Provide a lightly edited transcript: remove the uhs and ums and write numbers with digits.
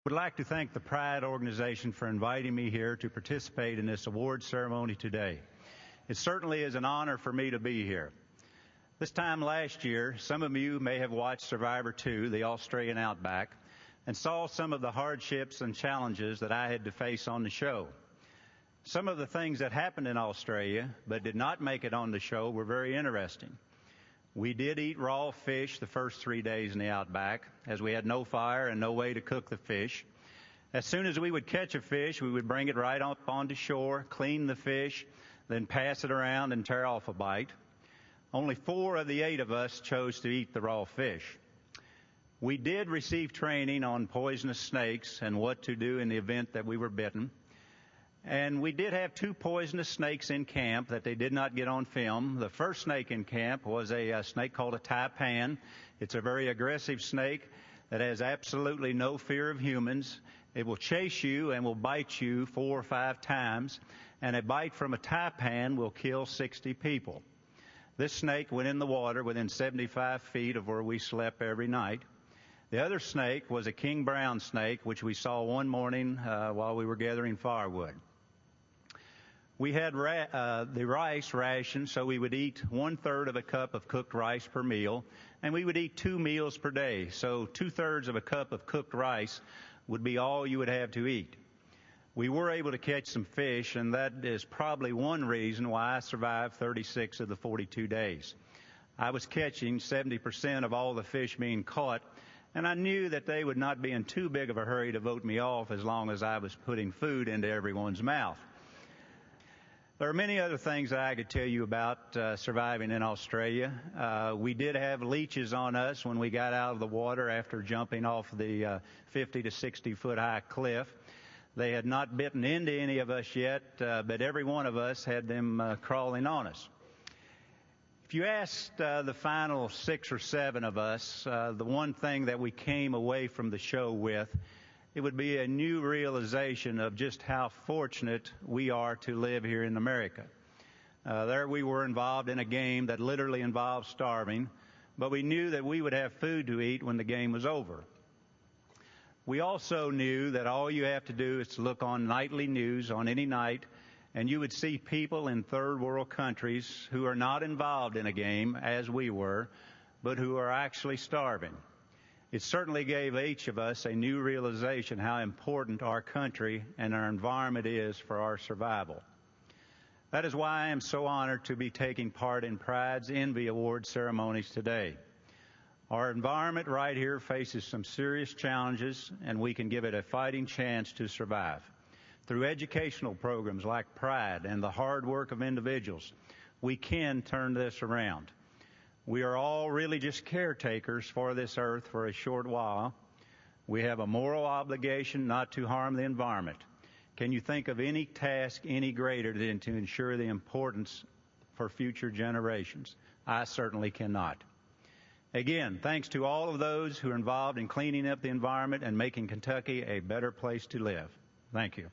would like to thank the Pride organization for inviting me here to participate in this award ceremony today. It certainly is an honor for me to be here. This time last year, some of you may have watched Survivor 2, the Australian Outback, and saw some of the hardships and challenges that I had to face on the show. Some of the things that happened in Australia but did not make it on the show were very interesting. We did eat raw fish the first 3 days in the Outback, as we had no fire and no way to cook the fish. As soon as we would catch a fish, we would bring it right up onto shore, clean the fish, then pass it around and tear off a bite. Only 4 of the 8 of us chose to eat the raw fish. We did receive training on poisonous snakes and what to do in the event that we were bitten. And we did have 2 poisonous snakes in camp that they did not get on film. The first snake in camp was a snake called a taipan. It's a very aggressive snake that has absolutely no fear of humans. It will chase you and will bite you 4 or 5 times. And a bite from a taipan will kill 60 people. This snake went in the water within 75 feet of where we slept every night. The other snake was a king brown snake, which we saw one morning while we were gathering firewood. We had the rice ration, so we would eat 1/3 of a cup of cooked rice per meal, and we would eat 2 meals per day. So 2/3 of a cup of cooked rice would be all you would have to eat. We were able to catch some fish, and that is probably one reason why I survived 36 of the 42 days. I was catching 70% of all the fish being caught, and I knew that they would not be in too big of a hurry to vote me off as long as I was putting food into everyone's mouth. There are many other things that I could tell you about surviving in Australia. We did have leeches on us when we got out of the water after jumping off the 50 to 60 foot high cliff. They had not bitten into any of us yet, but every one of us had them crawling on us. If you asked the final 6 or 7 of us, the one thing that we came away from the show with, it would be a new realization of just how fortunate we are to live here in America. There we were involved in a game that literally involved starving, but we knew that we would have food to eat when the game was over. We also knew that all you have to do is to look on nightly news on any night, and you would see people in third world countries who are not involved in a game, as we were, but who are actually starving. It certainly gave each of us a new realization how important our country and our environment is for our survival. That is why I am so honored to be taking part in Pride's Envi Awards ceremonies today. Our environment right here faces some serious challenges, and we can give it a fighting chance to survive. Through educational programs like Pride and the hard work of individuals, we can turn this around. We are all really just caretakers for this earth for a short while. We have a moral obligation not to harm the environment. Can you think of any task any greater than to ensure the importance for future generations? I certainly cannot. Again, thanks to all of those who are involved in cleaning up the environment and making Kentucky a better place to live. Thank you.